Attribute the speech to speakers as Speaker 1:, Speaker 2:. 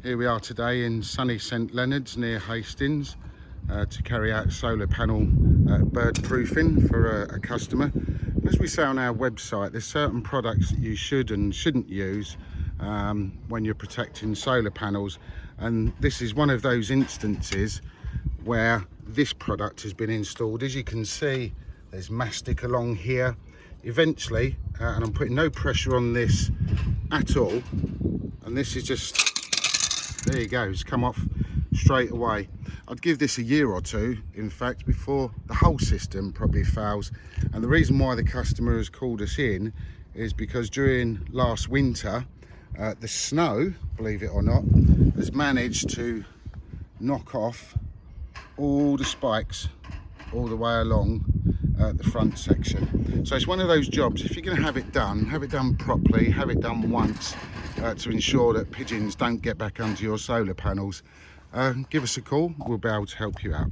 Speaker 1: Here we are today in sunny St Leonards near Hastings to carry out solar panel bird proofing for a customer. And as we say on our website, there's certain products that you should and shouldn't use when you're protecting solar panels, and this is one of those instances where this product has been installed. As you can see, there's mastic along here. Eventually, and I'm putting no pressure on this at all, and this is just, there you go, it's come off straight away. I'd give this a year or two, in fact, before the whole system probably fails. And the reason why the customer has called us in is because during last winter, the snow, believe it or not, has managed to knock off all the spikes all the way along the front section. So it's one of those jobs, if you're going to have it done properly, have it done once to ensure that pigeons don't get back under your solar panels. Give us a call, we'll be able to help you out.